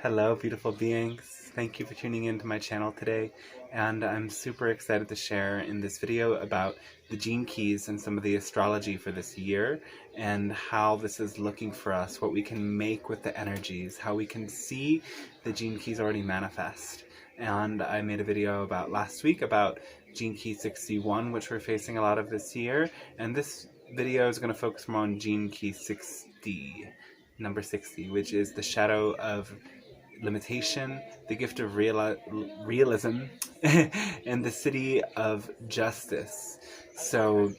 Hello, beautiful beings. Thank you for tuning into my channel today, and I'm super excited to share in this video about the gene keys and some of the astrology for this year and how this is looking for us, what we can make with the energies, how we can see the gene keys already manifest. And I made a video about last week about gene key 61, which we're facing a lot of this year, and this video is going to focus more on gene key 60, number 60, which is the shadow of limitation, the gift of realism, and the city of justice. So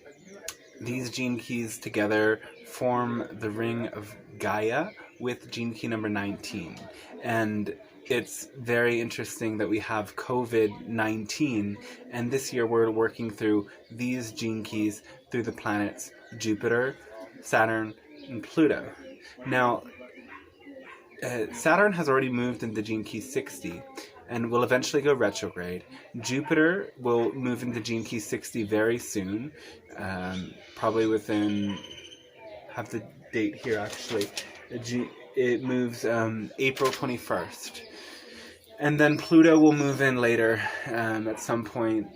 these gene keys together form the ring of Gaia with gene key number 19. And it's very interesting that we have COVID-19, and this year we're working through these gene keys through the planets Jupiter, Saturn, and Pluto. Now, Saturn has already moved into gene key 60 and will eventually go retrograde. Jupiter will move into gene key 60 very soon, probably within, have the date here actually, it moves April 21st. And then Pluto will move in later at some point.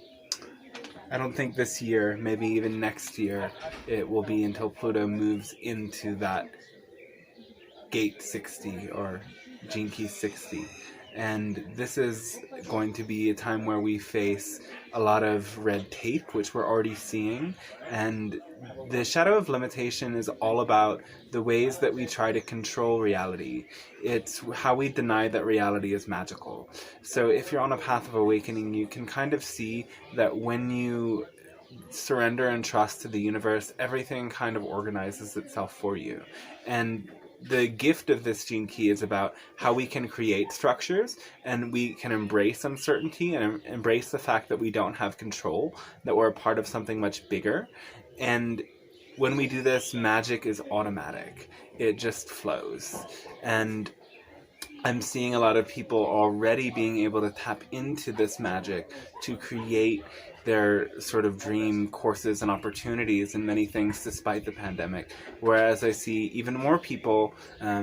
I don't think this year, maybe even next year, it will be until Pluto moves into that gate 60 or gene key 60. And this is going to be a time where we face a lot of red tape, which we're already seeing. And the shadow of limitation is all about the ways that we try to control reality. It's how we deny that reality is magical. So if you're on a path of awakening, you can kind of see that when you surrender and trust to the universe, everything kind of organizes itself for you. And the gift of this gene key is about how we can create structures and we can embrace uncertainty and embrace the fact that we don't have control, that we're a part of something much bigger. And when we do this, magic is automatic. It just flows. And I'm seeing a lot of people already being able to tap into this magic to create their sort of dream courses and opportunities and many things despite the pandemic. Whereas I see even more people,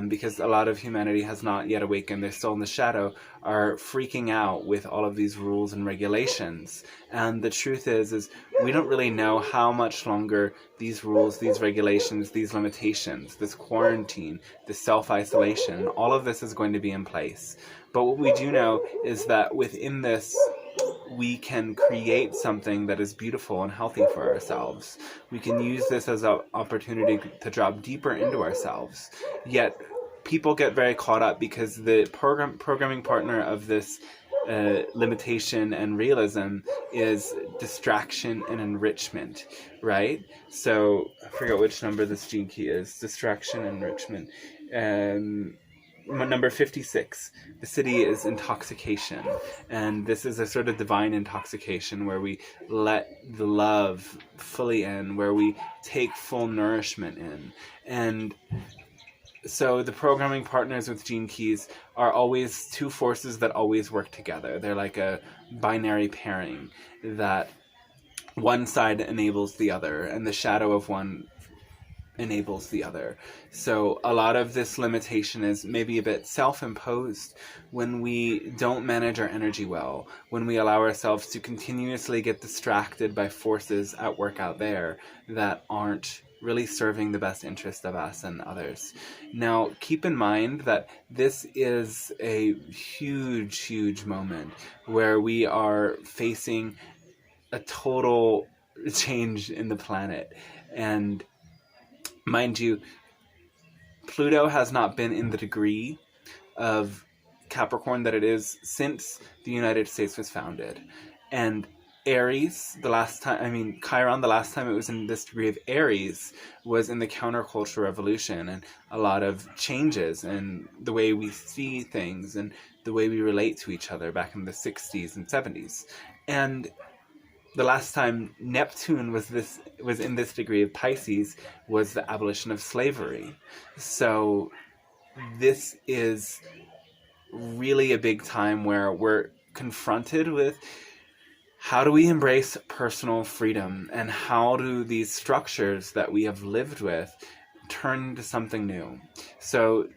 because a lot of humanity has not yet awakened, they're still in the shadow, are freaking out with all of these rules and regulations. And the truth is we don't really know how much longer these rules, these regulations, these limitations, this quarantine, this self-isolation, all of this is going to be in place. But what we do know is that within this, we can create something that is beautiful and healthy for ourselves. We can use this as an opportunity to drop deeper into ourselves. Yet people get very caught up because the programming partner of this limitation and realism is distraction and enrichment, right? So I forget which number this gene key is. Distraction, enrichment. Number 56, the city is intoxication, and this is a sort of divine intoxication where we let the love fully in, where we take full nourishment in. And so the programming partners with gene keys are always two forces that always work together. They're like a binary pairing that one side enables the other, and the shadow of one enables the other. So a lot of this limitation is maybe a bit self-imposed when we don't manage our energy well, when we allow ourselves to continuously get distracted by forces at work out there that aren't really serving the best interest of us and others. Now, keep in mind that this is a huge, huge moment where we are facing a total change in the planet. And mind you, Pluto has not been in the degree of Capricorn that it is since the United States was founded. And Aries, Chiron, the last time it was in this degree of Aries was in the counterculture revolution, and a lot of changes in the way we see things and the way we relate to each other back in the 60s and 70s. And the last time Neptune was in this degree of Pisces was the abolition of slavery. So this is really a big time where we're confronted with how do we embrace personal freedom, and how do these structures that we have lived with turn into something new. So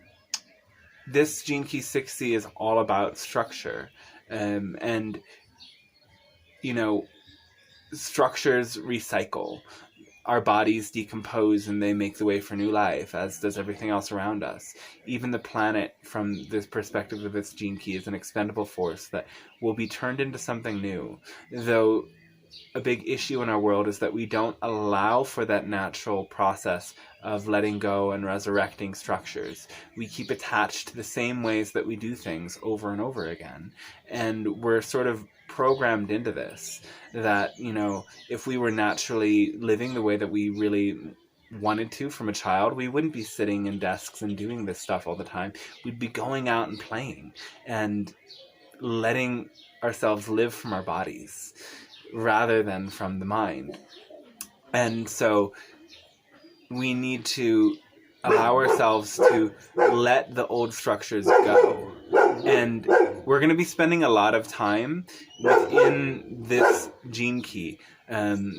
this Gene Key 60 is all about structure. And, you know, structures recycle. Our bodies decompose and they make the way for new life, as does everything else around us. Even the planet, from this perspective of its gene key, is an expendable force that will be turned into something new. Though a big issue in our world is that we don't allow for that natural process of letting go and resurrecting structures. We keep attached to the same ways that we do things over and over again. And we're sort of programmed into this, that, you know, if we were naturally living the way that we really wanted to from a child, we wouldn't be sitting in desks and doing this stuff all the time. We'd be going out and playing and letting ourselves live from our bodies rather than from the mind. And so we need to allow ourselves to let the old structures go. And we're going to be spending a lot of time within this gene key.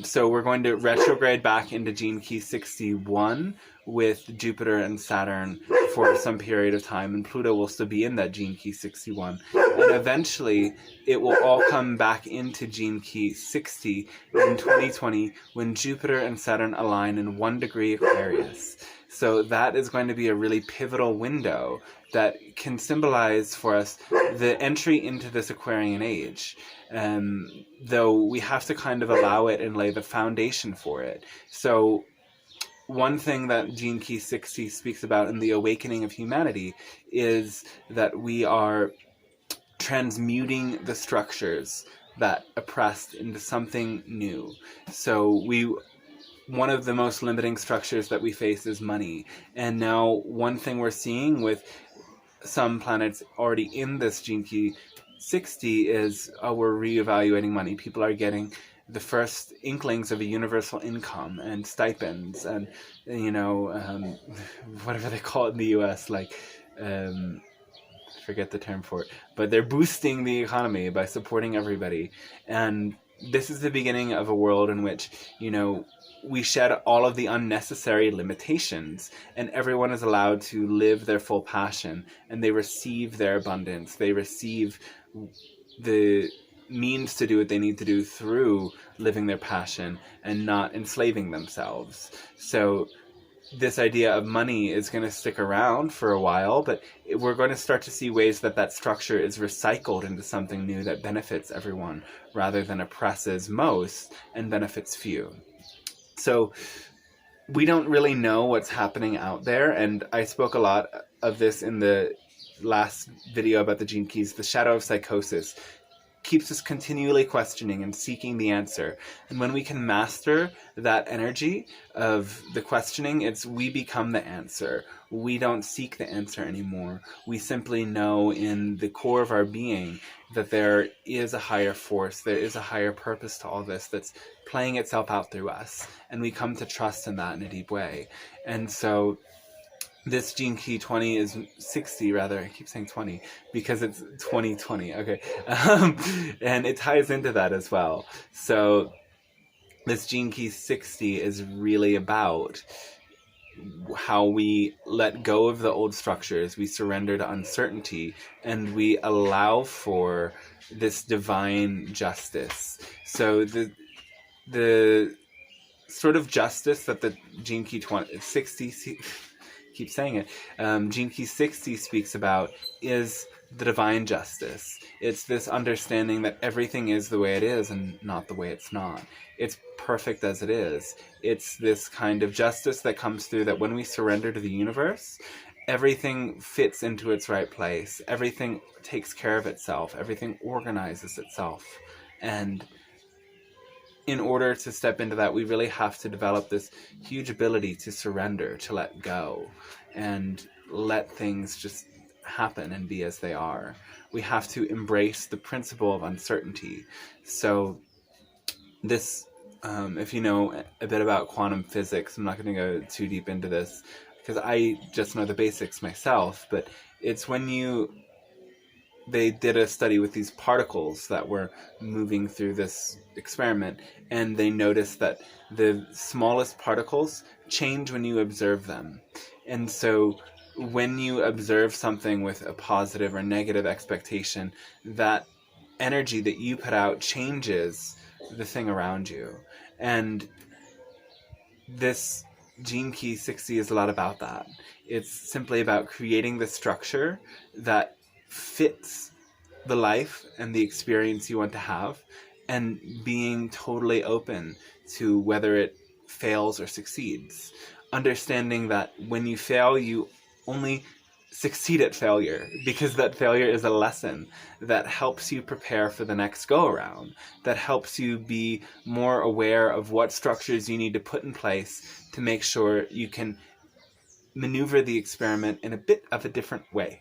So we're going to retrograde back into gene key 61 with Jupiter and Saturn for some period of time, and Pluto will still be in that gene key 61. And eventually it will all come back into gene key 60 in 2020 when Jupiter and Saturn align in 1 degree Aquarius. So that is going to be a really pivotal window that can symbolize for us the entry into this Aquarian age. Though we have to kind of allow it and lay the foundation for it. So one thing that Gene Key 60 speaks about in the awakening of humanity is that we are transmuting the structures that oppressed into something new. So one of the most limiting structures that we face is money. And now one thing we're seeing with some planets already in this Gene Key 60 is we're reevaluating money. People are getting the first inklings of a universal income and stipends and, you know, whatever they call it in the US, like, forget the term for it, but they're boosting the economy by supporting everybody. And this is the beginning of a world in which, you know, we shed all of the unnecessary limitations and everyone is allowed to live their full passion, and they receive their abundance. They receive the means to do what they need to do through living their passion and not enslaving themselves. So this idea of money is going to stick around for a while, but we're going to start to see ways that that structure is recycled into something new that benefits everyone rather than oppresses most and benefits few. So we don't really know what's happening out there, and I spoke a lot of this in the last video about the gene keys. The shadow of psychosis keeps us continually questioning and seeking the answer. And when we can master that energy of the questioning, we become the answer. We don't seek the answer anymore. We simply know in the core of our being that there is a higher force, there is a higher purpose to all this that's playing itself out through us. And we come to trust in that in a deep way. And so this Gene Key 20 is 60, rather. I keep saying 20 because it's 2020. Okay. And it ties into that as well. So this Gene Key 60 is really about how we let go of the old structures, we surrender to uncertainty, and we allow for this divine justice. So the sort of justice that the Gene Key 60 keep saying it, Gene Key 60 speaks about is the divine justice. It's this understanding that everything is the way it is and not the way it's not. It's perfect as it is. It's this kind of justice that comes through that when we surrender to the universe, everything fits into its right place. Everything takes care of itself. Everything organizes itself. And in order to step into that, we really have to develop this huge ability to surrender, to let go, and let things just happen and be as they are. We have to embrace the principle of uncertainty. So this, if you know a bit about quantum physics, I'm not going to go too deep into this because I just know the basics myself, but it's when they did a study with these particles that were moving through this experiment, and they noticed that the smallest particles change when you observe them. And so when you observe something with a positive or negative expectation, that energy that you put out changes the thing around you. And this Gene Key 60 is a lot about that. It's simply about creating the structure that fits the life and the experience you want to have, and being totally open to whether it fails or succeeds. Understanding that when you fail, you only succeed at failure, because that failure is a lesson that helps you prepare for the next go around, that helps you be more aware of what structures you need to put in place to make sure you can maneuver the experiment in a bit of a different way.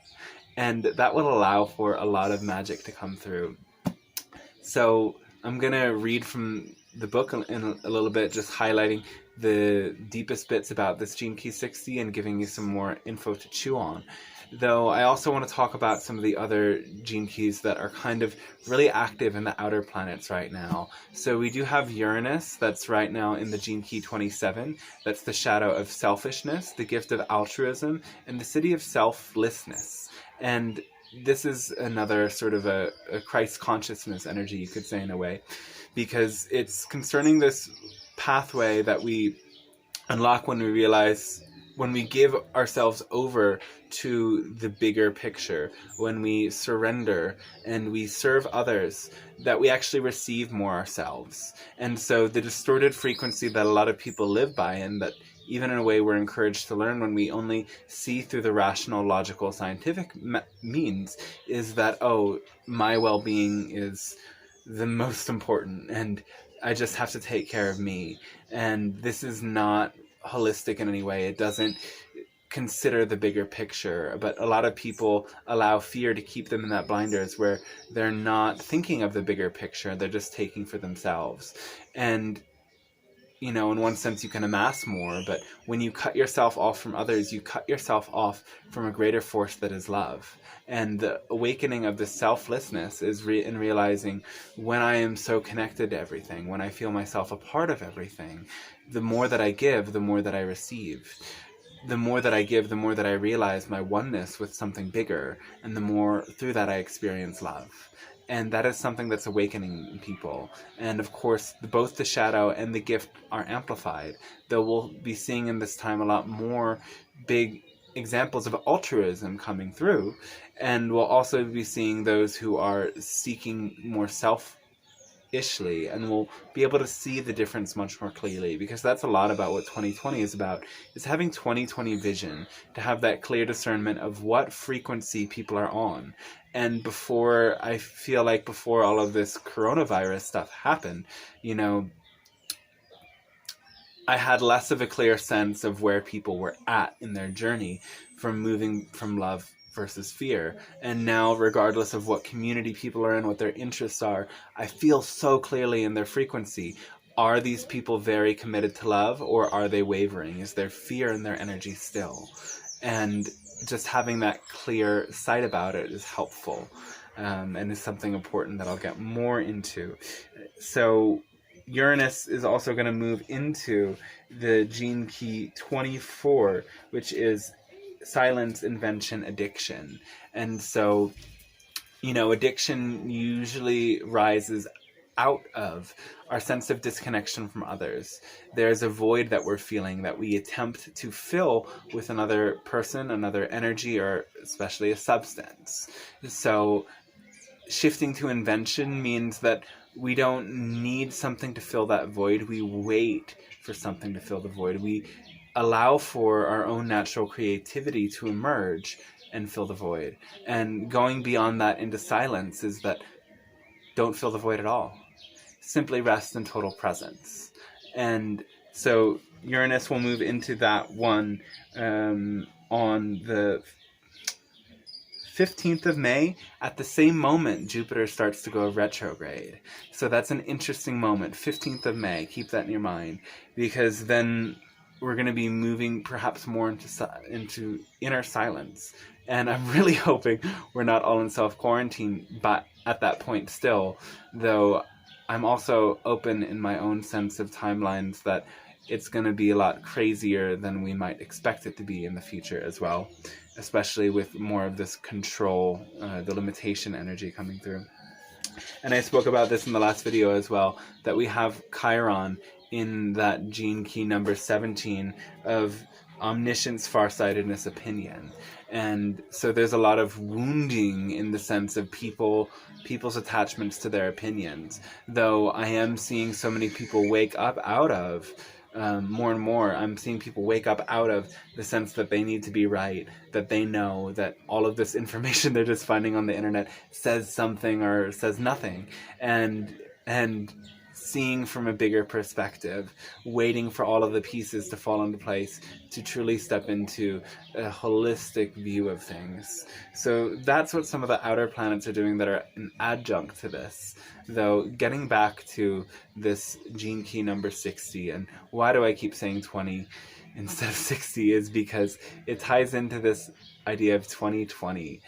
And that will allow for a lot of magic to come through. So I'm going to read from the book in a little bit, just highlighting the deepest bits about this Gene Key 60 and giving you some more info to chew on. Though I also want to talk about some of the other gene keys that are kind of really active in the outer planets right now. So we do have Uranus, that's right now in the Gene Key 27. That's the shadow of selfishness, the gift of altruism, and the city of selflessness. And this is another sort of a Christ consciousness energy, you could say, in a way, because it's concerning this pathway that we unlock when we realize, when we give ourselves over to the bigger picture, when we surrender and we serve others, that we actually receive more ourselves. And so the distorted frequency that a lot of people live by, and that even in a way we're encouraged to learn when we only see through the rational, logical, scientific means, is that, oh, my well-being is the most important, and I just have to take care of me. And this is not holistic in any way. It doesn't consider the bigger picture. But a lot of people allow fear to keep them in that blinders, where they're not thinking of the bigger picture. They're just taking for themselves. And you know, in one sense, you can amass more, but when you cut yourself off from others, you cut yourself off from a greater force that is love. And the awakening of the selflessness is in realizing, when I am so connected to everything, when I feel myself a part of everything, the more that I give, the more that I receive. The more that I give, the more that I realize my oneness with something bigger, and the more through that I experience love. And that is something that's awakening in people. And of course, both the shadow and the gift are amplified. Though we'll be seeing in this time a lot more big examples of altruism coming through. And we'll also be seeing those who are seeking more self-ishly, and we'll be able to see the difference much more clearly, because that's a lot about what 2020 is about, is having 2020 vision, to have that clear discernment of what frequency people are on. And I feel like before all of this coronavirus stuff happened, you know, I had less of a clear sense of where people were at in their journey from moving from love versus fear. And now, regardless of what community people are in, what their interests are, I feel so clearly in their frequency. Are these people very committed to love, or are they wavering? Is there fear in their energy still? And just having that clear sight about it is helpful, and is something important that I'll get more into. So Uranus is also going to move into the Gene Key 24, which is silence, invention, addiction. And so, you know, addiction usually rises out of our sense of disconnection from others. There's a void that we're feeling that we attempt to fill with another person, another energy, or especially a substance. So shifting to invention means that we don't need something to fill that void. We wait for something to fill the void. We allow for our own natural creativity to emerge and fill the void. And going beyond that into silence is that don't fill the void at all. Simply rest in total presence. And so Uranus will move into that one on the 15th of May. At the same moment, Jupiter starts to go retrograde. So that's an interesting moment, 15th of May. Keep that in your mind, because then we're going to be moving perhaps more into inner silence. And I'm really hoping we're not all in self-quarantine, but at that point still, though I'm also open in my own sense of timelines that it's going to be a lot crazier than we might expect it to be in the future as well. especially with more of this control, the limitation energy coming through. And I spoke about this in the last video as well, that we have Chiron in that gene key number 17 of omniscience, farsightedness, opinion. And so there's a lot of wounding in the sense of people's attachments to their opinions. Though I am seeing so many people wake up out of, more and more, I'm seeing people wake up out of the sense that they need to be right, that they know that all of this information they're just finding on the internet says something or says nothing, and seeing from a bigger perspective, waiting for all of the pieces to fall into place to truly step into a holistic view of things. So that's what some of the outer planets are doing that are an adjunct to this. Though, getting back to this gene key number 60, and why do I keep saying 20 instead of 60, is because it ties into this idea of 2020,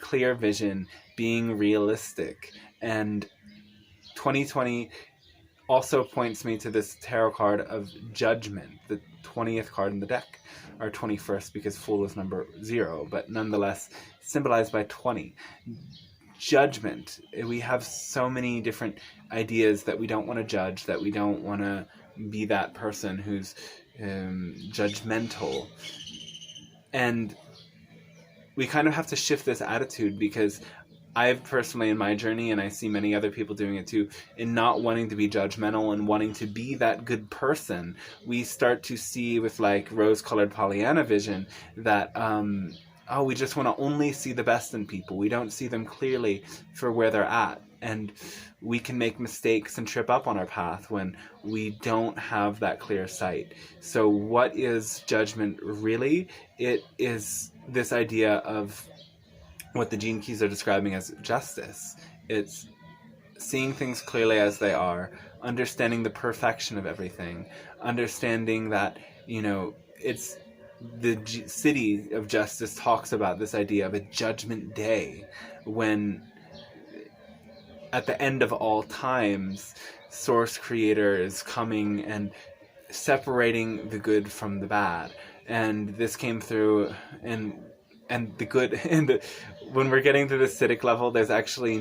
clear vision, being realistic. And 2020 also points me to this tarot card of judgment, the 20th card in the deck, or 21st because Fool is number 0, but nonetheless symbolized by 20. Judgment. We have so many different ideas that we don't want to judge, that we don't want to be that person who's judgmental. And we kind of have to shift this attitude, because I've personally in my journey, and I see many other people doing it too, in not wanting to be judgmental and wanting to be that good person, we start to see with like rose-colored Pollyanna vision that we just want to only see the best in people. We don't see them clearly for where they're at. And we can make mistakes and trip up on our path when we don't have that clear sight. So what is judgment really? It is this idea of what the gene keys are describing as justice. It's seeing things clearly as they are, understanding the perfection of everything, understanding that, it's the city of justice talks about this idea of a judgment day, when at the end of all times, Source Creator is coming and separating the good from the bad. And this came through, and the good, and when we're getting to the acidic level, there's actually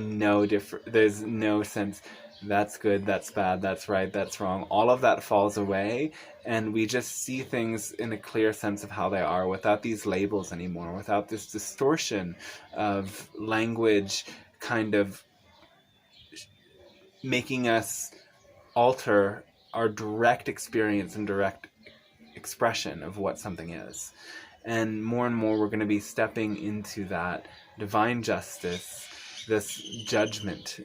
there's no sense that's good, that's bad, that's right, that's wrong. All of that falls away, and we just see things in a clear sense of how they are, without these labels anymore, without this distortion of language kind of making us alter our direct experience and direct expression of what something is. And more we're going to be stepping into that divine justice, this judgment.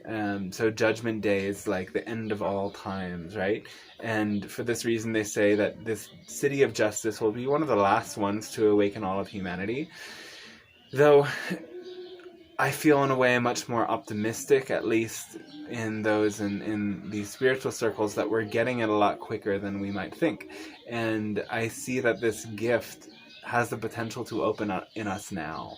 So Judgment Day is like the end of all times, right? And for this reason, they say that this city of justice will be one of the last ones to awaken all of humanity. Though I feel in a way much more optimistic, at least in those in these spiritual circles, that we're getting it a lot quicker than we might think. And I see that this gift has the potential to open up in us now.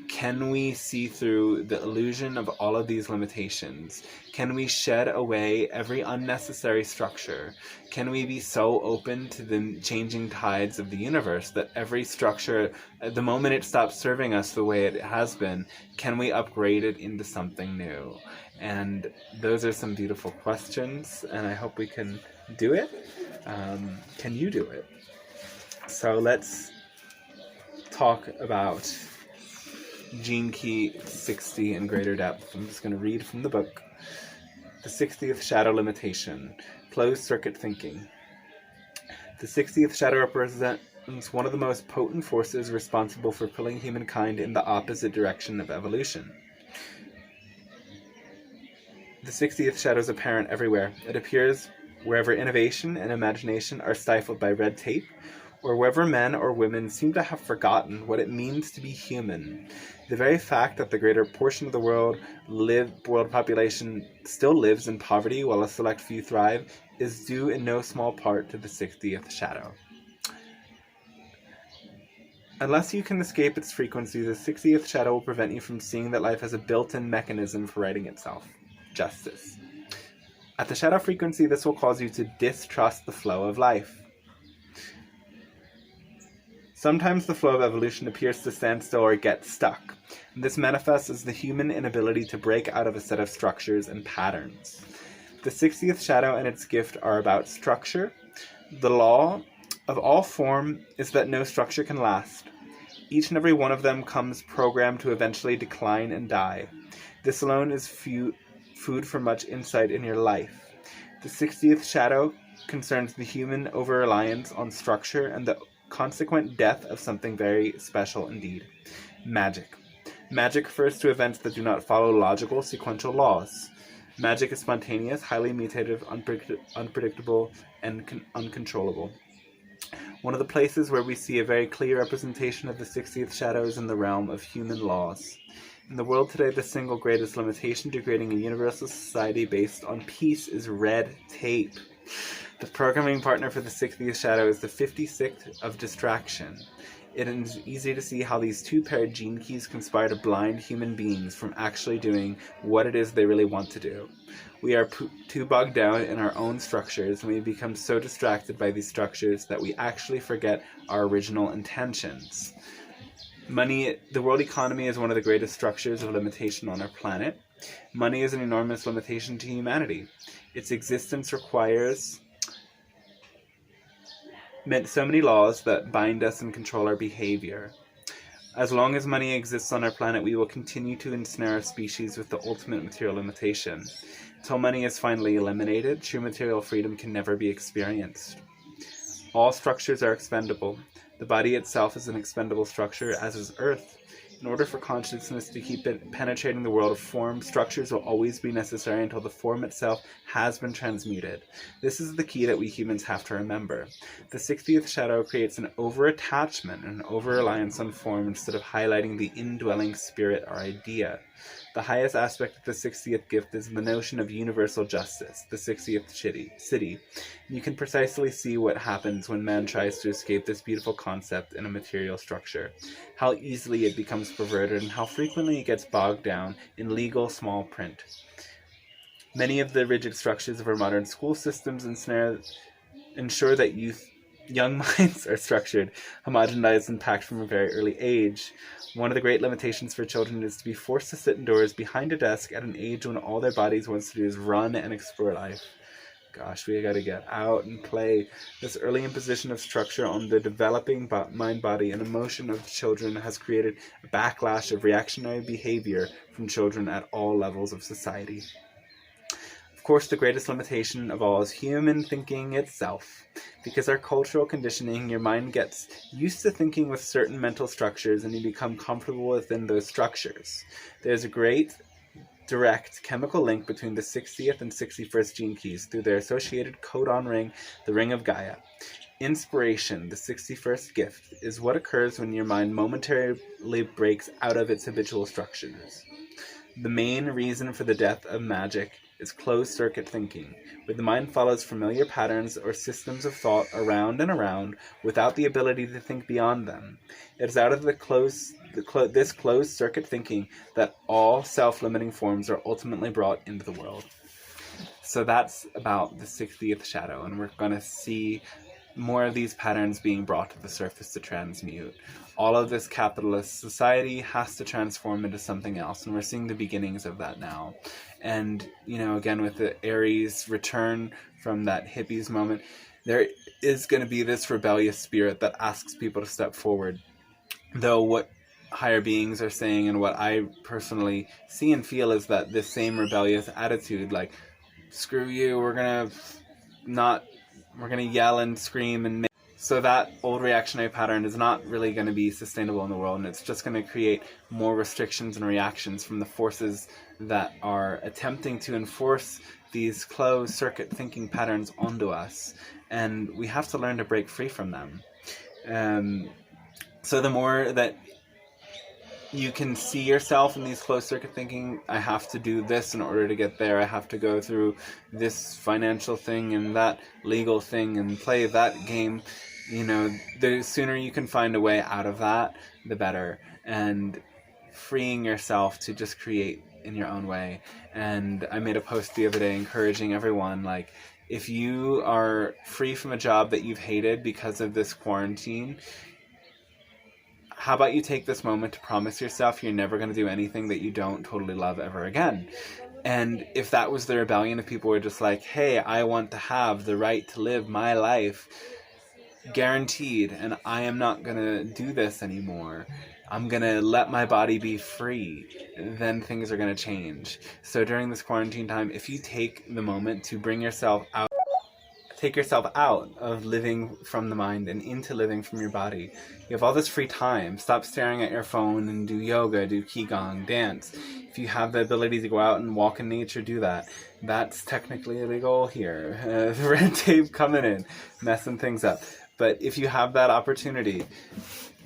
Can we see through the illusion of all of these limitations? Can we shed away every unnecessary structure? Can we be so open to the changing tides of the universe that every structure, at the moment it stops serving us the way it has been, can we upgrade it into something new? And those are some beautiful questions, and I hope we can do it. Can you do it? So let's talk about Gene Key 60 in greater depth. I'm just going to read from the book. The 60th Shadow Limitation. Closed Circuit Thinking. The 60th Shadow represents one of the most potent forces responsible for pulling humankind in the opposite direction of evolution. The 60th Shadow is apparent everywhere. It appears wherever innovation and imagination are stifled by red tape, or wherever men or women seem to have forgotten what it means to be human. The very fact that the greater portion of the world population still lives in poverty while a select few thrive is due in no small part to the 60th Shadow. Unless you can escape its frequency, the 60th Shadow will prevent you from seeing that life has a built-in mechanism for righting itself. Justice. At the shadow frequency, this will cause you to distrust the flow of life. Sometimes the flow of evolution appears to stand still or get stuck. And this manifests as the human inability to break out of a set of structures and patterns. The 60th shadow and its gift are about structure. The law of all form is that no structure can last. Each and every one of them comes programmed to eventually decline and die. This alone is food for much insight in your life. The 60th shadow concerns the human over-reliance on structure and the consequent death of something very special indeed. Magic. Magic refers to events that do not follow logical, sequential laws. Magic is spontaneous, highly mutative, unpredictable, and uncontrollable. One of the places where we see a very clear representation of the 60th shadow is in the realm of human laws. In the world today, the single greatest limitation to creating a universal society based on peace is red tape. The programming partner for the 60th shadow is the 56th of distraction. It is easy to see how these two paired gene keys conspire to blind human beings from actually doing what it is they really want to do. We are too bogged down in our own structures, and we become so distracted by these structures that we actually forget our original intentions. Money, the world economy is one of the greatest structures of limitation on our planet. Money is an enormous limitation to humanity. Its existence requires so many laws that bind us and control our behavior. As long as money exists on our planet, we will continue to ensnare our species with the ultimate material limitation. Until money is finally eliminated, true material freedom can never be experienced. All structures are expendable. The body itself is an expendable structure, as is Earth. In order for consciousness to keep it penetrating the world of form, structures will always be necessary until the form itself has been transmuted. This is the key that we humans have to remember. The 60th shadow creates an over-attachment and an over-reliance on form instead of highlighting the indwelling spirit or idea. The highest aspect of the 60th gift is the notion of universal justice, the 60th city. You can precisely see what happens when man tries to escape this beautiful concept in a material structure, how easily it becomes perverted, and how frequently it gets bogged down in legal small print. Many of the rigid structures of our modern school systems ensure that young minds are structured, homogenized, and packed from a very early age. One of the great limitations for children is to be forced to sit indoors behind a desk at an age when all their bodies wants to do is run and explore life. Gosh, we gotta get out and play. This early imposition of structure on the developing mind, body, and emotion of children has created a backlash of reactionary behavior from children at all levels of society. Of course, the greatest limitation of all is human thinking itself. Because our cultural conditioning, your mind gets used to thinking with certain mental structures and you become comfortable within those structures. There's a great direct chemical link between the 60th and 61st gene keys through their associated codon ring, the ring of Gaia. Inspiration, the 61st gift, is what occurs when your mind momentarily breaks out of its habitual structures. The main reason for the death of magic is closed-circuit thinking, where the mind follows familiar patterns or systems of thought around and around without the ability to think beyond them. It is out of this closed-circuit thinking that all self-limiting forms are ultimately brought into the world. So that's about the 60th shadow, and we're going to see more of these patterns being brought to the surface to transmute. All of this capitalist society has to transform into something else, and we're seeing the beginnings of that now. And, again, with the Aries return from that hippies moment, there is going to be this rebellious spirit that asks people to step forward. Though what higher beings are saying and what I personally see and feel is that this same rebellious attitude, like, screw you, we're going to yell and scream and so that old reactionary pattern is not really going to be sustainable in the world, and it's just going to create more restrictions and reactions from the forces that are attempting to enforce these closed-circuit thinking patterns onto us, and we have to learn to break free from them. So the more that you can see yourself in these closed-circuit thinking, I have to do this in order to get there, I have to go through this financial thing and that legal thing and play that game, the sooner you can find a way out of that, the better. And freeing yourself to just create in your own way. And I made a post the other day encouraging everyone, like, if you are free from a job that you've hated because of this quarantine, how about you take this moment to promise yourself you're never going to do anything that you don't totally love ever again? And if that was the rebellion, if people were just like, hey, I want to have the right to live my life guaranteed, and I am not going to do this anymore, I'm going to let my body be free, then things are going to change. So during this quarantine time, if you take the moment to bring yourself out, take yourself out of living from the mind and into living from your body. You have all this free time. Stop staring at your phone and do yoga, do qigong, dance. If you have the ability to go out and walk in nature, do that. That's technically illegal here. The red tape coming in, messing things up. But if you have that opportunity,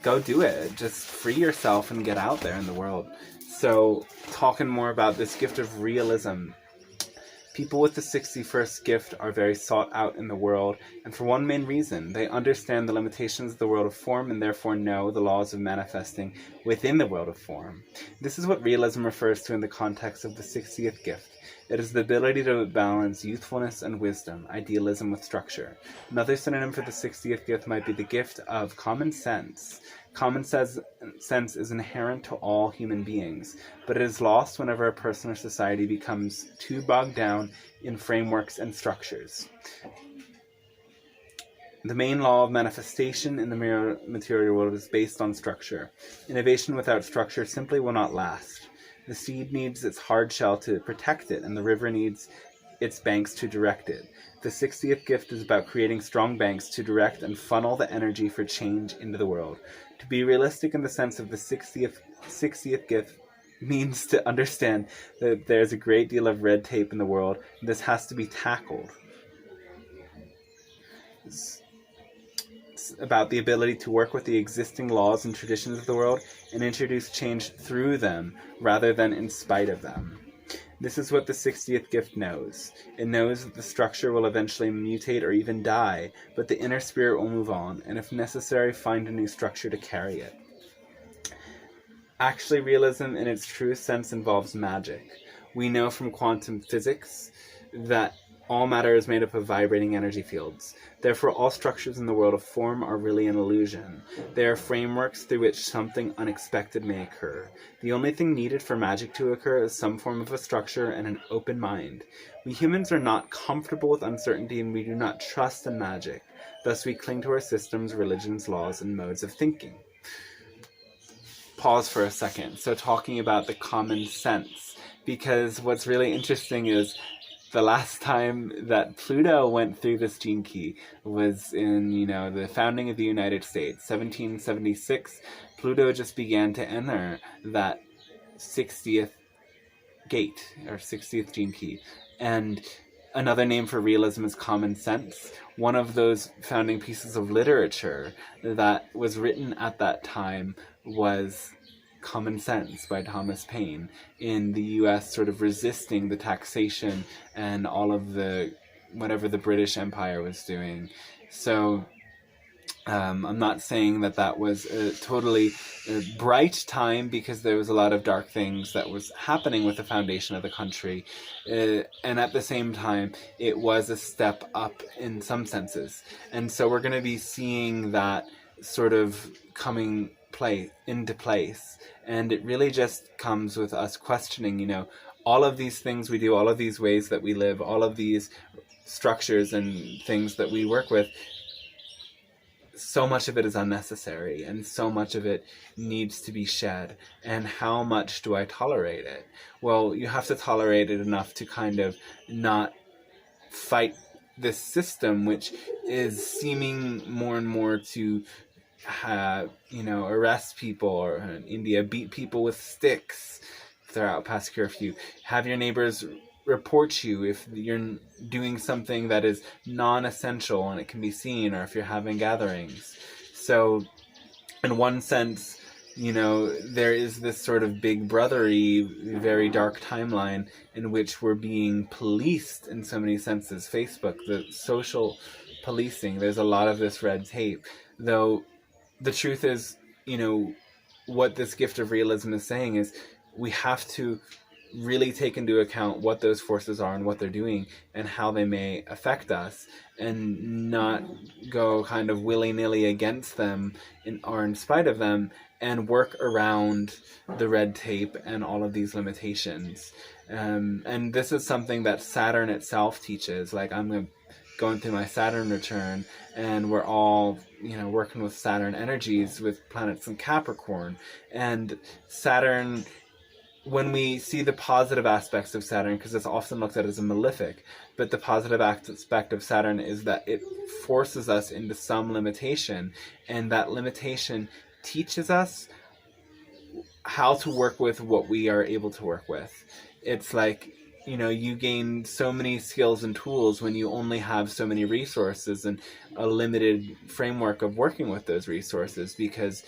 go do it. Just free yourself and get out there in the world. So, talking more about this gift of realism. People with the 61st gift are very sought out in the world, and for one main reason, they understand the limitations of the world of form and therefore know the laws of manifesting within the world of form. This is what realism refers to in the context of the 60th gift. It is the ability to balance youthfulness and wisdom, idealism with structure. Another synonym for the 60th gift might be the gift of common sense. Common sense is inherent to all human beings, but it is lost whenever a person or society becomes too bogged down in frameworks and structures. The main law of manifestation in the material world is based on structure. Innovation without structure simply will not last. The seed needs its hard shell to protect it, and the river needs its banks to direct it. The 60th gift is about creating strong banks to direct and funnel the energy for change into the world. To be realistic in the sense of the 60th gift means to understand that there's a great deal of red tape in the world, and this has to be tackled. It's about the ability to work with the existing laws and traditions of the world and introduce change through them rather than in spite of them. This is what the 60th gift knows. It knows that the structure will eventually mutate or even die, but the inner spirit will move on, and if necessary, find a new structure to carry it. Actually, realism in its truest sense involves magic. We know from quantum physics that all matter is made up of vibrating energy fields. Therefore, all structures in the world of form are really an illusion. They are frameworks through which something unexpected may occur. The only thing needed for magic to occur is some form of a structure and an open mind. We humans are not comfortable with uncertainty, and we do not trust in magic. Thus, we cling to our systems, religions, laws, and modes of thinking. Pause for a second. So talking about the common sense, because what's really interesting is the last time that Pluto went through this gene key was in, the founding of the United States, 1776. Pluto just began to enter that 60th gate, or 60th gene key. And another name for realism is common sense. One of those founding pieces of literature that was written at that time was Common Sense by Thomas Paine, in the US sort of resisting the taxation and all of the whatever the British Empire was doing. So I'm not saying that was a totally bright time, because there was a lot of dark things that was happening with the foundation of the country, and at the same time it was a step up in some senses. And so we're going to be seeing that sort of coming into place, and it really just comes with us questioning, all of these things we do, all of these ways that we live, all of these structures and things that we work with. So much of it is unnecessary, and so much of it needs to be shed. And how much do I tolerate it? Well, you have to tolerate it enough to kind of not fight this system, which is seeming more and more to arrest people, or in India, beat people with sticks if they're out past curfew. Have your neighbors report you if you're doing something that is non-essential and it can be seen, or if you're having gatherings. So in one sense, there is this sort of big brothery, very dark timeline in which we're being policed in so many senses. Facebook, the social policing, there's a lot of this red tape. Though the truth is, what this gift of realism is saying is we have to really take into account what those forces are and what they're doing and how they may affect us, and not go kind of willy-nilly against them or in spite of them, and work around the red tape and all of these limitations. And this is something that Saturn itself teaches. Like, I'm going through my Saturn return, and we're all, working with Saturn energies with planets in Capricorn. And Saturn, when we see the positive aspects of Saturn, because it's often looked at as a malefic, but the positive aspect of Saturn is that it forces us into some limitation, and that limitation teaches us how to work with what we are able to work with. It's like, you gain so many skills and tools when you only have so many resources and a limited framework of working with those resources, because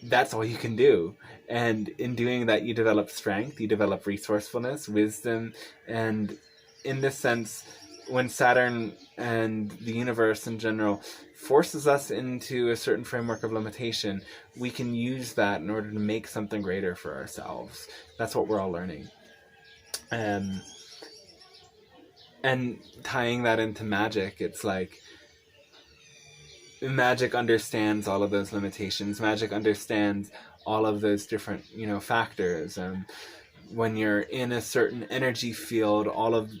that's all you can do. And in doing that, you develop strength, you develop resourcefulness, wisdom. And in this sense, when Saturn and the universe in general forces us into a certain framework of limitation, we can use that in order to make something greater for ourselves. That's what we're all learning. And tying that into magic, it's like, magic understands all of those limitations. Magic understands all of those different, factors. And when you're in a certain energy field, all of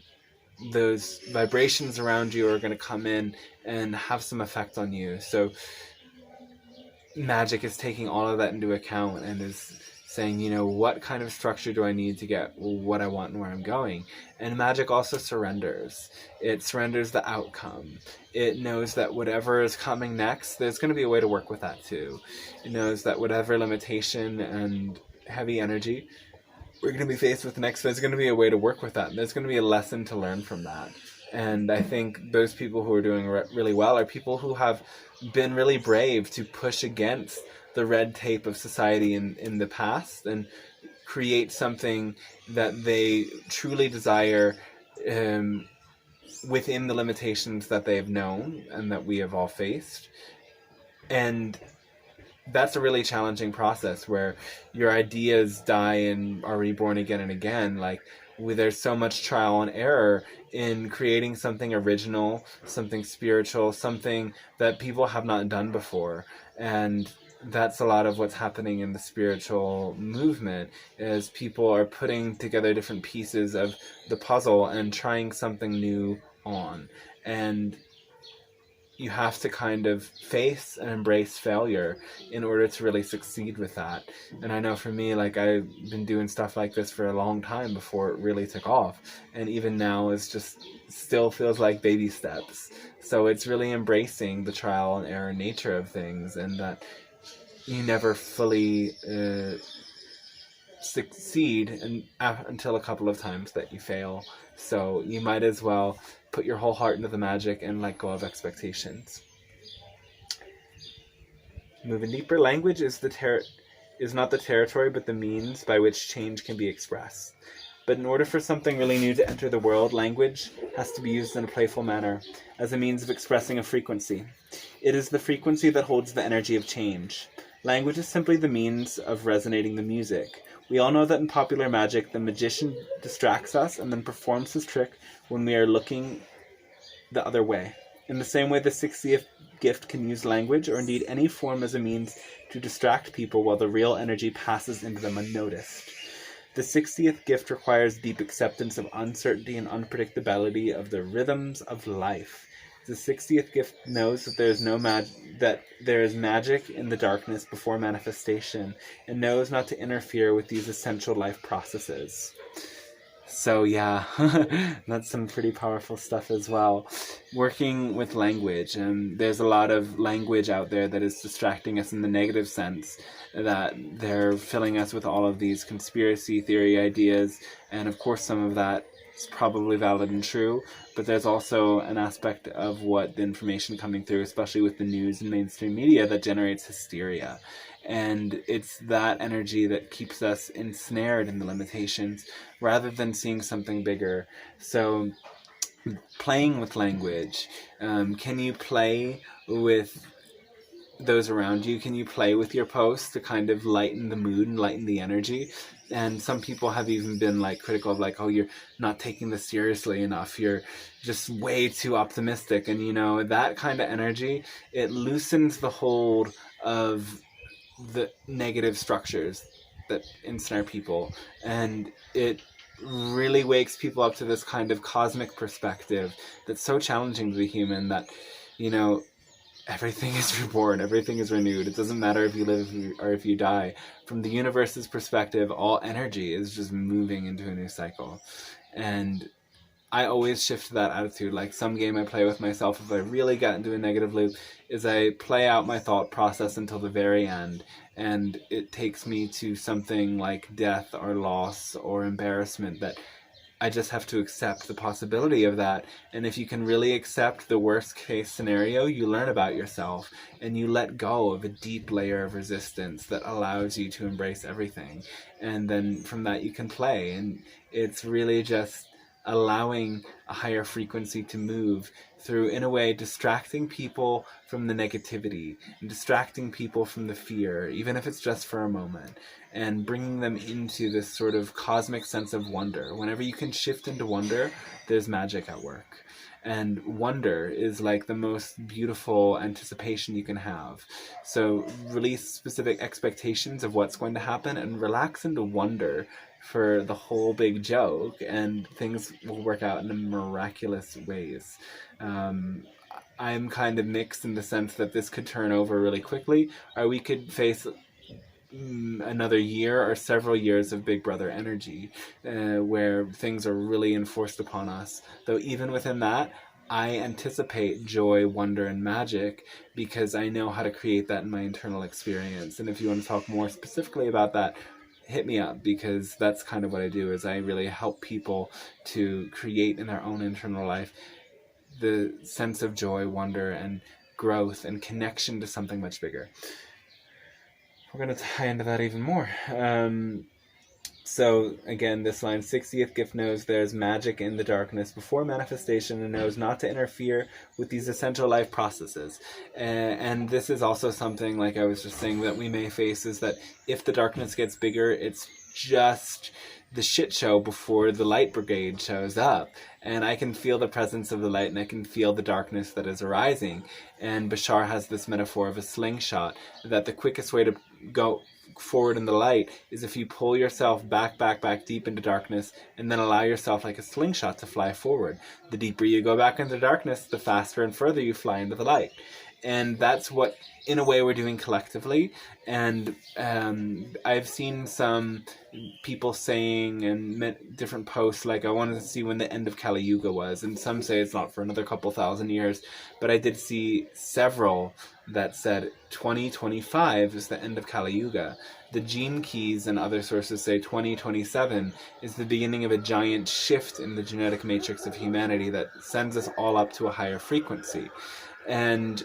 those vibrations around you are going to come in and have some effect on you. So magic is taking all of that into account and is saying, what kind of structure do I need to get what I want and where I'm going? And magic also surrenders. It surrenders the outcome. It knows that whatever is coming next, there's going to be a way to work with that too. It knows that whatever limitation and heavy energy we're going to be faced with next, there's going to be a way to work with that. There's going to be a lesson to learn from that. And I think those people who are doing really well are people who have been really brave to push against the red tape of society in the past and create something that they truly desire within the limitations that they have known and that we have all faced. And that's a really challenging process where your ideas die and are reborn again and again. Like, there's so much trial and error in creating something original, something spiritual, something that people have not done before. And that's a lot of what's happening in the spiritual movement, is people are putting together different pieces of the puzzle and trying something new on. And you have to kind of face and embrace failure in order to really succeed with that. And I know for me, like, I've been doing stuff like this for a long time before it really took off. And even now it's just still feels like baby steps. So it's really embracing the trial and error nature of things, and that you never fully succeed until a couple of times that you fail. So you might as well put your whole heart into the magic and let go of expectations. Moving deeper, language is not the territory, but the means by which change can be expressed. But in order for something really new to enter the world, language has to be used in a playful manner, as a means of expressing a frequency. It is the frequency that holds the energy of change. Language is simply the means of resonating the music. We all know that in popular magic, the magician distracts us and then performs his trick when we are looking the other way. In the same way, the 60th gift can use language, or indeed any form, as a means to distract people while the real energy passes into them unnoticed. The 60th gift requires deep acceptance of uncertainty and unpredictability of the rhythms of life. The 60th gift knows that there is magic in the darkness before manifestation, and knows not to interfere with these essential life processes. So yeah, that's some pretty powerful stuff as well. Working with language, and there's a lot of language out there that is distracting us in the negative sense, that they're filling us with all of these conspiracy theory ideas, and of course some of that is probably valid and true, but there's also an aspect of what the information coming through, especially with the news and mainstream media, that generates hysteria. And it's that energy that keeps us ensnared in the limitations rather than seeing something bigger. So playing with language, can you play with those around you? Can you play with your posts to kind of lighten the mood and lighten the energy? And some people have even been like critical of like, oh, you're not taking this seriously enough, you're just way too optimistic. And that kind of energy, it loosens the hold of the negative structures that ensnare people, and it really wakes people up to this kind of cosmic perspective that's so challenging to the human, that, you know, everything is reborn, everything is renewed. It doesn't matter if you live or if you die. From the universe's perspective, all energy is just moving into a new cycle. And I always shift that attitude. Like, some game I play with myself, if I really get into a negative loop, is I play out my thought process until the very end, and it takes me to something like death or loss or embarrassment, that I just have to accept the possibility of that. And if you can really accept the worst case scenario, you learn about yourself, and you let go of a deep layer of resistance that allows you to embrace everything. And then from that you can play, and it's really just allowing a higher frequency to move through, in a way, distracting people from the negativity and distracting people from the fear, even if it's just for a moment, and bringing them into this sort of cosmic sense of wonder. Whenever you can shift into wonder, there's magic at work. And wonder is like the most beautiful anticipation you can have. So release specific expectations of what's going to happen and relax into wonder for the whole big joke, and things will work out in miraculous ways. I'm kind of mixed in the sense that this could turn over really quickly, or we could face another year or several years of Big Brother energy, where things are really enforced upon us. Though even within that, I anticipate joy, wonder, and magic, because I know how to create that in my internal experience. And if you want to talk more specifically about that, hit me up, because that's kind of what I do, is I really help people to create in their own internal life the sense of joy, wonder, and growth and connection to something much bigger. We're going to tie into that even more. So again, this line, 60th gift knows there's magic in the darkness before manifestation, and knows not to interfere with these essential life processes. And this is also something, like I was just saying, that we may face, is that if the darkness gets bigger, it's just the shit show before the light brigade shows up. And I can feel the presence of the light, and I can feel the darkness that is arising. And Bashar has this metaphor of a slingshot, that the quickest way to go forward in the light is if you pull yourself back deep into darkness, and then allow yourself, like a slingshot, to fly forward. The deeper you go back into darkness, the faster and further you fly into the light. And that's what, in a way, we're doing collectively. And I've seen some people saying in different posts, like, I wanted to see when the end of Kali Yuga was, and some say it's not for another couple thousand years, but I did see several that said 2025 is the end of Kali Yuga. The gene keys and other sources say 2027 is the beginning of a giant shift in the genetic matrix of humanity that sends us all up to a higher frequency. And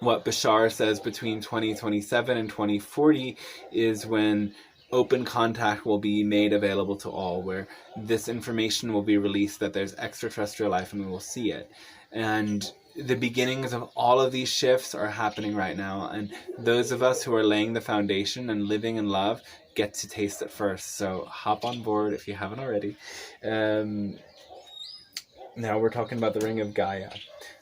what Bashar says between 2027 and 2040 is when open contact will be made available to all, where this information will be released that there's extraterrestrial life, and we will see it. And the beginnings of all of these shifts are happening right now, and those of us who are laying the foundation and living in love get to taste it first. So hop on board if you haven't already. Now we're talking about the Ring of Gaia.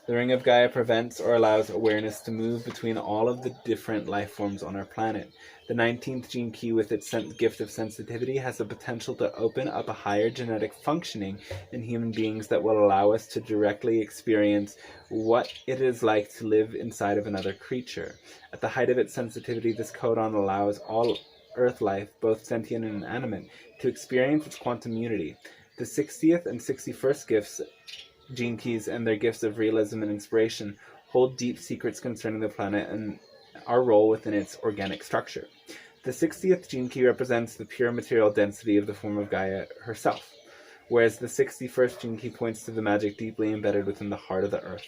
The Ring of Gaia prevents or allows awareness to move between all of the different life forms on our planet. The 19th gene key, with its gift of sensitivity, has the potential to open up a higher genetic functioning in human beings that will allow us to directly experience what it is like to live inside of another creature. At the height of its sensitivity, this codon allows all Earth life, both sentient and inanimate, to experience its quantum unity. The 60th and 61st gifts, gene keys, and their gifts of realism and inspiration hold deep secrets concerning the planet and our role within its organic structure. The 60th gene key represents the pure material density of the form of Gaia herself, whereas the 61st gene key points to the magic deeply embedded within the heart of the Earth.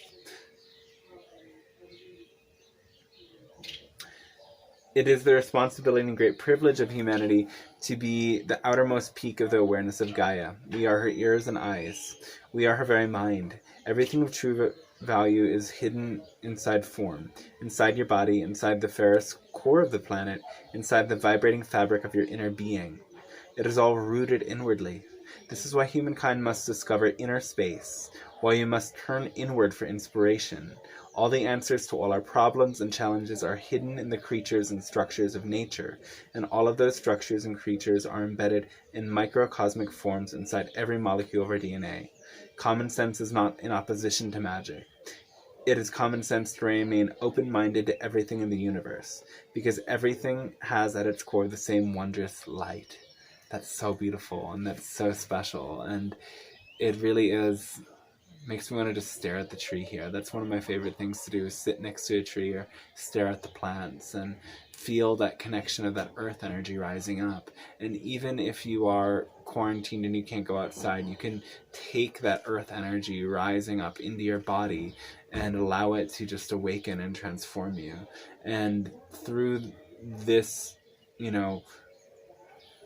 It is the responsibility and great privilege of humanity to be the outermost peak of the awareness of Gaia. We are her ears and eyes. We are her very mind. Everything of true value is hidden inside form, inside your body, inside the ferrous core of the planet, inside the vibrating fabric of your inner being. It is all rooted inwardly. This is why humankind must discover inner space, why you must turn inward for inspiration. All the answers to all our problems and challenges are hidden in the creatures and structures of nature, and all of those structures and creatures are embedded in microcosmic forms inside every molecule of our DNA. Common sense is not in opposition to magic. It is common sense to remain open-minded to everything in the universe, because everything has at its core the same wondrous light. That's so beautiful, and that's so special, and it really is, makes me want to just stare at the tree here. That's one of my favorite things to do, is sit next to a tree or stare at the plants and feel that connection of that earth energy rising up. And even if you are quarantined and you can't go outside, you can take that earth energy rising up into your body and allow it to just awaken and transform you. And through this, you know,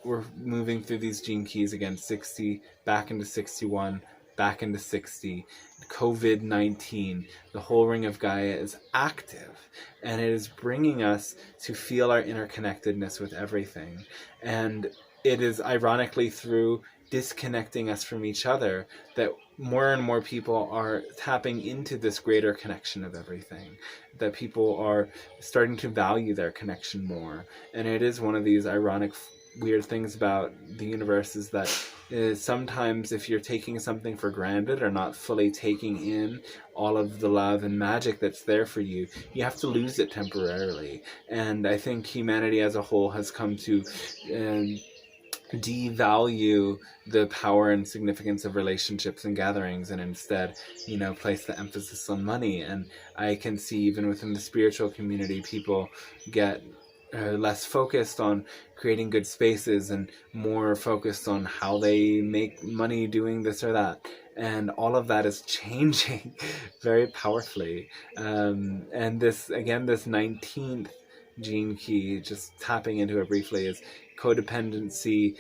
we're moving through these gene keys again, 60, back into 61, back into 60. COVID-19, the whole ring of Gaia is active, and it is bringing us to feel our interconnectedness with everything. And it is ironically through disconnecting us from each other that more and more people are tapping into this greater connection of everything, that people are starting to value their connection more. And it is one of these ironic, weird things about the universe, is that sometimes if you're taking something for granted or not fully taking in all of the love and magic that's there for you, you have to lose it temporarily. And I think humanity as a whole has come to devalue the power and significance of relationships and gatherings, and instead, you know, place the emphasis on money. And I can see even within the spiritual community, people get less focused on creating good spaces and more focused on how they make money doing this or that. And all of that is changing very powerfully. And this, again, this 19th gene key, just tapping into it briefly, is codependency,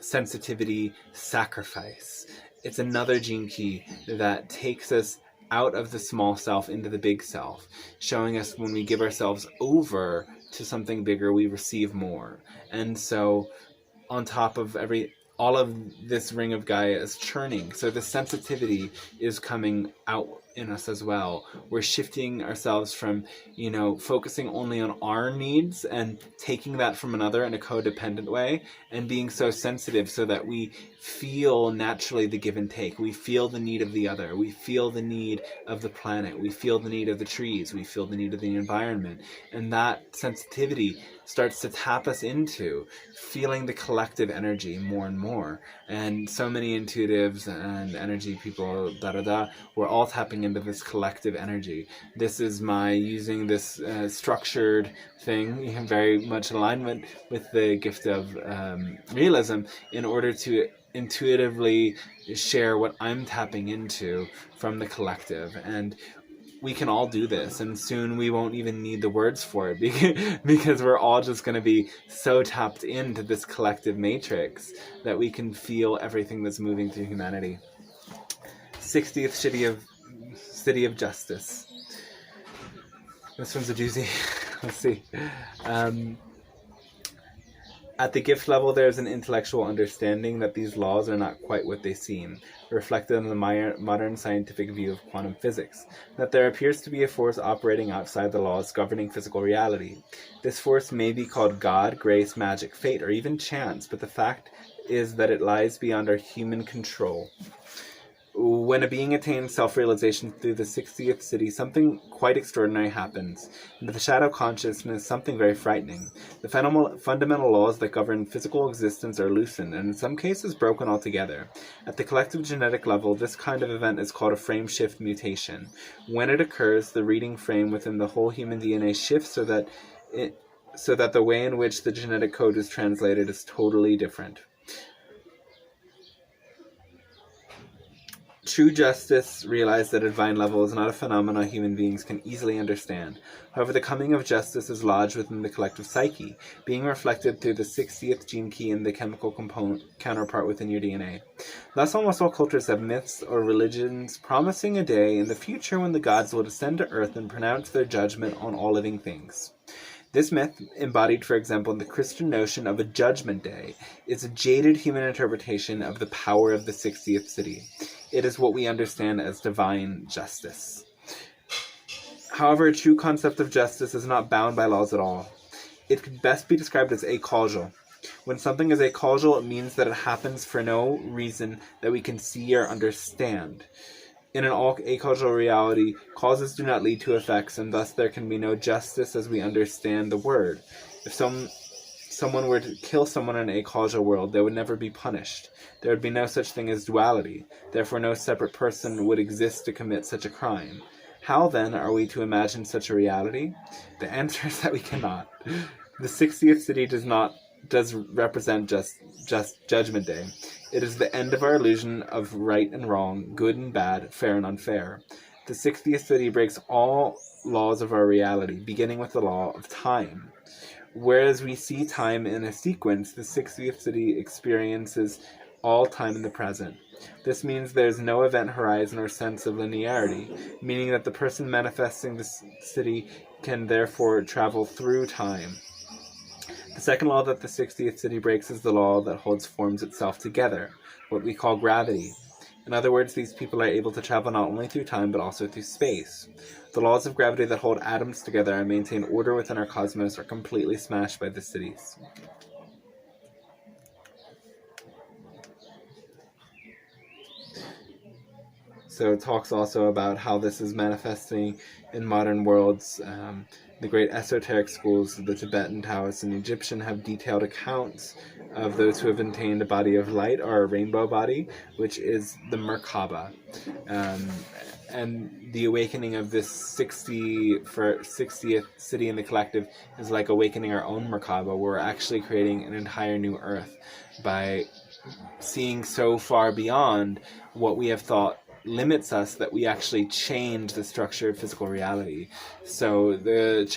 sensitivity, sacrifice. It's another gene key that takes us out of the small self into the big self, showing us when we give ourselves over to something bigger, we receive more. And so on top of all of this ring of Gaia is churning. So the sensitivity is coming out in us as well. We're shifting ourselves from, you know, focusing only on our needs and taking that from another in a codependent way, and being so sensitive so that we feel naturally the give and take. We feel the need of the other. We feel the need of the planet. We feel the need of the trees. We feel the need of the environment. And that sensitivity starts to tap us into feeling the collective energy more and more. And so many intuitives and energy people, we're all tapping into this collective energy. This is my using this structured thing, very much alignment with the gift of realism, in order to intuitively share what I'm tapping into from the collective. And we can all do this, and soon we won't even need the words for it, because we're all just going to be so tapped into this collective matrix that we can feel everything that's moving through humanity. 60th City of Justice. This one's a doozy. Let's see. At the gift level, there's an intellectual understanding that these laws are not quite what they seem, reflected in the modern scientific view of quantum physics, that there appears to be a force operating outside the laws governing physical reality. This force may be called God, grace, magic, fate, or even chance, but the fact is that it lies beyond our human control. When a being attains self-realization through the 60th city, something quite extraordinary happens. In the shadow consciousness, something very frightening. The fundamental laws that govern physical existence are loosened, and in some cases broken altogether. At the collective genetic level, this kind of event is called a frame shift mutation. When it occurs, the reading frame within the whole human DNA shifts so that the way in which the genetic code is translated is totally different. True justice realized at a divine level is not a phenomenon human beings can easily understand. However, the coming of justice is lodged within the collective psyche, being reflected through the 60th gene key and the chemical component counterpart within your DNA. Thus, almost all cultures have myths or religions promising a day in the future when the gods will descend to earth and pronounce their judgment on all living things. This myth, embodied, for example, in the Christian notion of a judgment day, is a jaded human interpretation of the power of the 60th city. It is what we understand as divine justice. However, a true concept of justice is not bound by laws at all. It could best be described as acausal. When something is acausal, it means that it happens for no reason that we can see or understand. In an acausal reality, causes do not lead to effects, and thus there can be no justice as we understand the word. If someone were to kill someone in an acausal world, they would never be punished. There would be no such thing as duality. Therefore, no separate person would exist to commit such a crime. How, then, are we to imagine such a reality? The answer is that we cannot. The 60th city does represent just Judgment Day. It is the end of our illusion of right and wrong, good and bad, fair and unfair. The 60th city breaks all laws of our reality, beginning with the law of time. Whereas we see time in a sequence, the 60th city experiences all time in the present. This means there's no event horizon or sense of linearity, meaning that the person manifesting this city can therefore travel through time. The second law that the 60th city breaks is the law that holds forms itself together, what we call gravity. In other words, these people are able to travel not only through time, but also through space. The laws of gravity that hold atoms together and maintain order within our cosmos are completely smashed by the cities. So it talks also about how this is manifesting in modern worlds. The great esoteric schools, the Tibetan, Taoist, and Egyptian, have detailed accounts of those who have attained a body of light, or a rainbow body, which is the Merkaba. And the awakening of this 60th city in the collective is like awakening our own Merkaba, where we're actually creating an entire new Earth by seeing so far beyond what we have thought limits us that we actually change the structure of physical reality. So the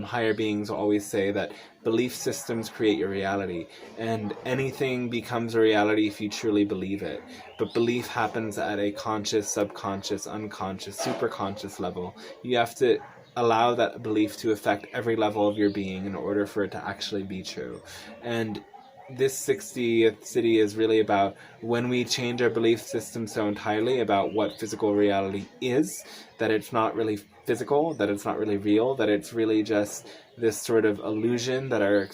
higher beings always say that belief systems create your reality, and anything becomes a reality if you truly believe it. But belief happens at a conscious, subconscious, unconscious, superconscious level. You have to allow that belief to affect every level of your being in order for it to actually be true. And this 60th city is really about when we change our belief system so entirely about what physical reality is, that it's not really physical, that it's not really real, that it's really just this sort of illusion that our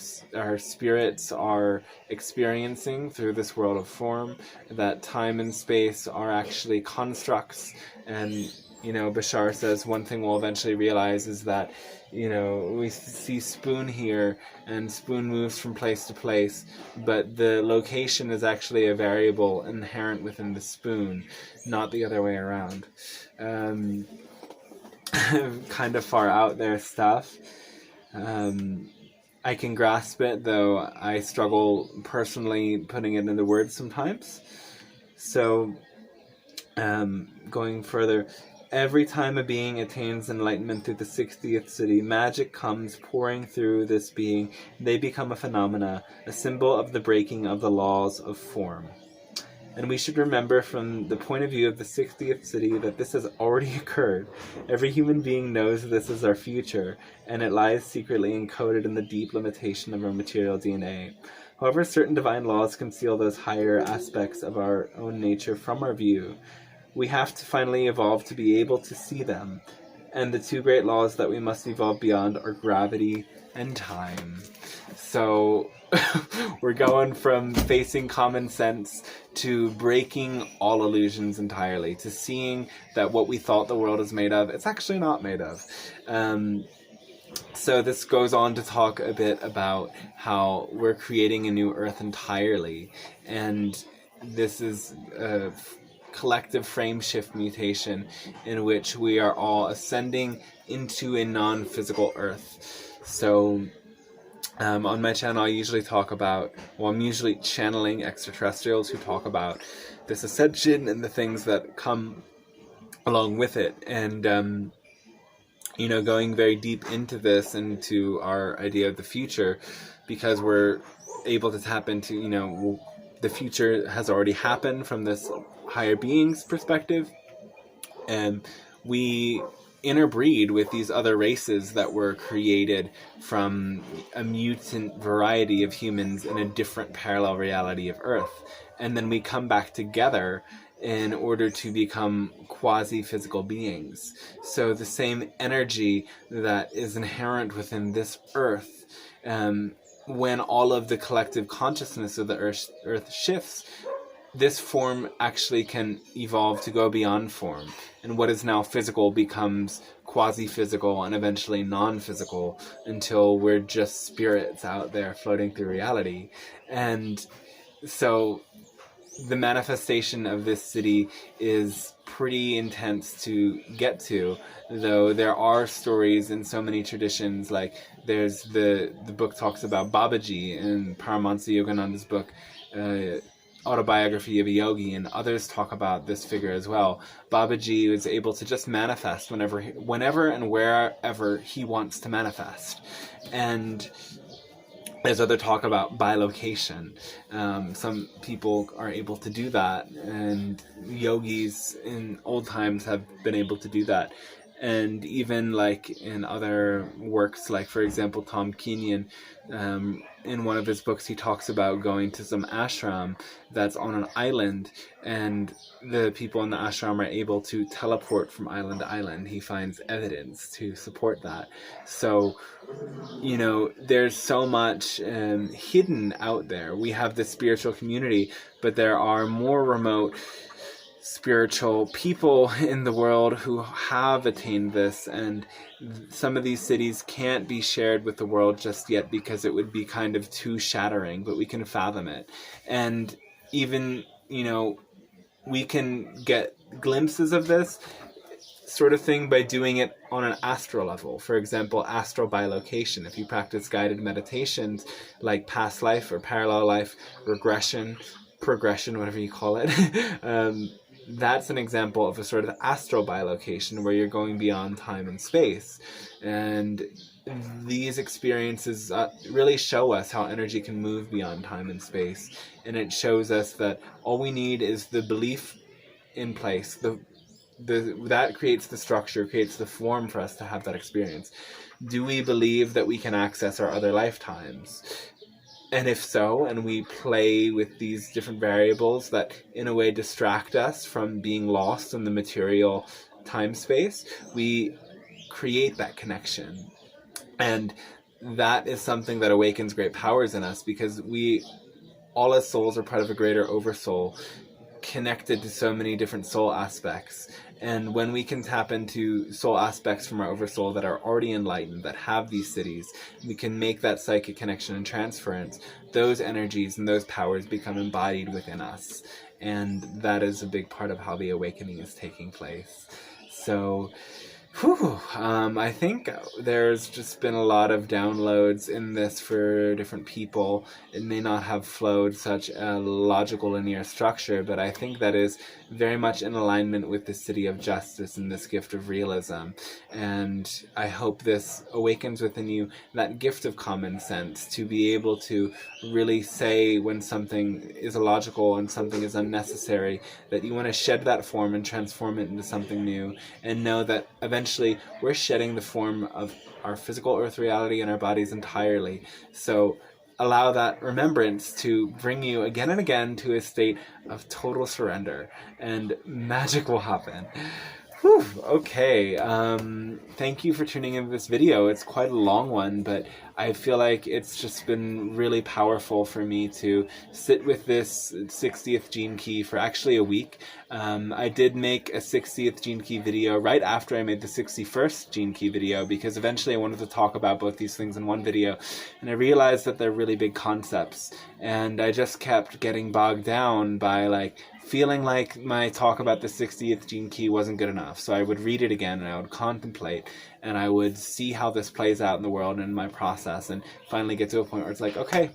spirits are experiencing through this world of form, that time and space are actually constructs. And, Bashar says one thing we'll eventually realize is that, we see Spoon here, and Spoon moves from place to place, but the location is actually a variable inherent within the spoon, not the other way around. Kind of far out there stuff. I can grasp it, though I struggle personally putting it into words sometimes. So, going further, every time a being attains enlightenment through the 60th city, magic comes pouring through this being. They become a phenomena, a symbol of the breaking of the laws of form. And we should remember from the point of view of the 60th city that this has already occurred. Every human being knows this is our future, and it lies secretly encoded in the deep limitation of our material DNA. However, certain divine laws conceal those higher aspects of our own nature from our view. We have to finally evolve to be able to see them. And the two great laws that we must evolve beyond are gravity and time. So we're going from facing common sense to breaking all illusions entirely, to seeing that what we thought the world is made of, it's actually not made of. So this goes on to talk a bit about how we're creating a new Earth entirely. And this is a collective frame shift mutation in which we are all ascending into a non-physical Earth. So on my channel I usually talk about, I'm usually channeling extraterrestrials who talk about this ascension and the things that come along with it, and going very deep into this, into our idea of the future, because we're able to tap into, the future has already happened from this higher being's perspective, and we interbreed with these other races that were created from a mutant variety of humans in a different parallel reality of Earth. And then we come back together in order to become quasi-physical beings. So the same energy that is inherent within this earth, when all of the collective consciousness of the earth shifts, this form actually can evolve to go beyond form. And what is now physical becomes quasi-physical and eventually non-physical until we're just spirits out there floating through reality. And so the manifestation of this city is pretty intense to get to, though there are stories in so many traditions. Like there's the book talks about Babaji in Paramahansa Yogananda's book, Autobiography of a Yogi, and others talk about this figure as well. Babaji was able to just manifest whenever and wherever he wants to manifest. And there's other talk about bilocation. Some people are able to do that, and yogis in old times have been able to do that. And even like in other works, like for example Tom Kenyon, in one of his books he talks about going to some ashram that's on an island, and the people in the ashram are able to teleport from island to island. He finds evidence to support that. So you know, there's so much hidden out there. We have this spiritual community, but there are more remote spiritual people in the world who have attained this, and some of these cities can't be shared with the world just yet because it would be kind of too shattering, but we can fathom it. And even, you know, we can get glimpses of this sort of thing by doing it on an astral level. For example, astral bilocation. If you practice guided meditations like past life or parallel life regression, progression, whatever you call it, that's an example of a sort of astral bilocation where you're going beyond time and space. And these experiences really show us how energy can move beyond time and space. And it shows us that all we need is the belief in place, that creates the structure, creates the form for us to have that experience. Do we believe that we can access our other lifetimes? And if so, and we play with these different variables that in a way distract us from being lost in the material time space, we create that connection. And that is something that awakens great powers in us, because we all as souls are part of a greater oversoul, connected to so many different soul aspects. And when we can tap into soul aspects from our oversoul that are already enlightened, that have these cities, we can make that psychic connection and transference. Those energies and those powers become embodied within us. And that is a big part of how the awakening is taking place. So, I think there's just been a lot of downloads in this for different people. It may not have flowed such a logical linear structure, but I think that is very much in alignment with the city of justice and this gift of realism. And I hope this awakens within you that gift of common sense to be able to really say when something is illogical and something is unnecessary, that you want to shed that form and transform it into something new, and know that eventually we're shedding the form of our physical earth reality and our bodies entirely. So allow that remembrance to bring you again and again to a state of total surrender, and magic will happen. Whew, okay, thank you for tuning into this video. It's quite a long one, but I feel like it's just been really powerful for me to sit with this 60th gene key for actually a week. I did make a 60th gene key video right after I made the 61st gene key video, because eventually I wanted to talk about both these things in one video, and I realized that they're really big concepts, and I just kept getting bogged down by feeling like my talk about the 60th gene key wasn't good enough. So I would read it again and I would contemplate, and I would see how this plays out in the world and in my process, and finally get to a point where it's like, okay,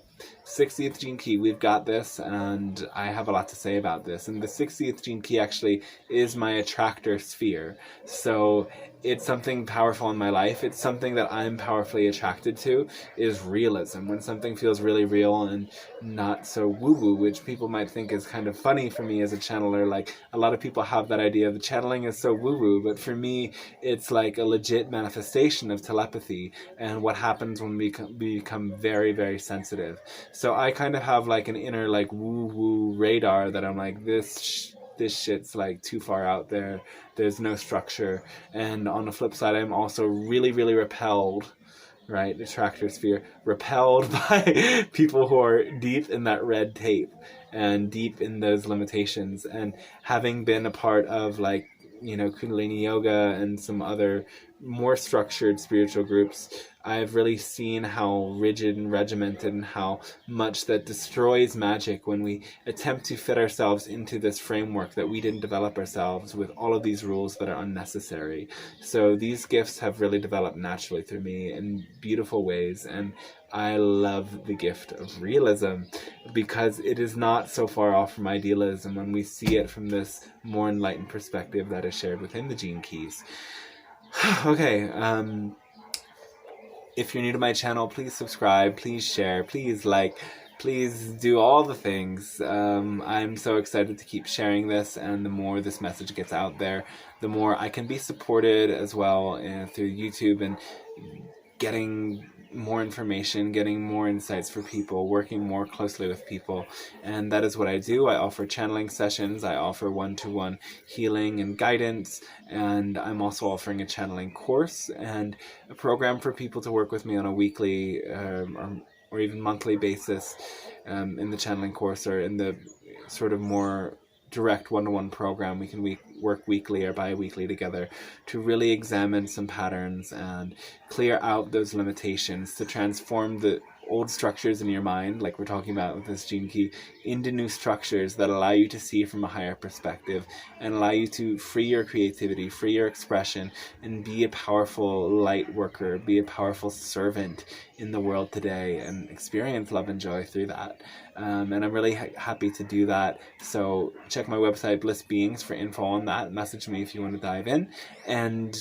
60th gene key, we've got this, and I have a lot to say about this. And the 60th gene key actually is my attractor sphere. So it's something powerful in my life. It's something that I'm powerfully attracted to, is realism. When something feels really real and not so woo-woo, which people might think is kind of funny for me as a channeler. Like, a lot of people have that idea the channeling is so woo-woo, but for me, it's like a legit manifestation of telepathy and what happens when we become very, very sensitive. So I kind of have like an inner like woo-woo radar that I'm like, this this shit's like too far out there. There's no structure. And on the flip side, I'm also really, really repelled, right? Attractor sphere, repelled by people who are deep in that red tape and deep in those limitations. And having been a part of like, you know, Kundalini yoga and some other more structured spiritual groups, I've really seen how rigid and regimented and how much that destroys magic when we attempt to fit ourselves into this framework that we didn't develop ourselves with all of these rules that are unnecessary. So these gifts have really developed naturally through me in beautiful ways, and I love the gift of realism because it is not so far off from idealism when we see it from this more enlightened perspective that is shared within the gene keys. Okay, if you're new to my channel, please subscribe, please share, please like, please do all the things. I'm so excited to keep sharing this, and the more this message gets out there, the more I can be supported as well through YouTube and getting more information, getting more insights for people, working more closely with people. And that is what I do. I offer channeling sessions, I offer one-to-one healing and guidance, and I'm also offering a channeling course and a program for people to work with me on a weekly or even monthly basis in the channeling course, or in the sort of more direct one-to-one program. We can work weekly or bi-weekly together to really examine some patterns and clear out those limitations, to transform the old structures in your mind, like we're talking about with this gene key, into new structures that allow you to see from a higher perspective and allow you to free your creativity, free your expression, and be a powerful light worker, be a powerful servant in the world today, and experience love and joy through that. And I'm really happy to do that. So check my website, Bliss Beings, for info on that. Message me if you want to dive in. And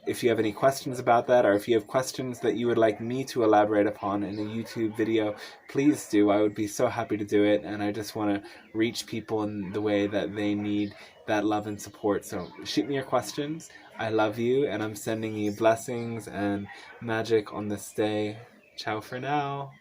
if you have any questions about that, or if you have questions that you would like me to elaborate upon in a YouTube video, please do. I would be so happy to do it, and I just want to reach people in the way that they need that love and support. So shoot me your questions. I love you, and I'm sending you blessings and magic on this day. Ciao for now.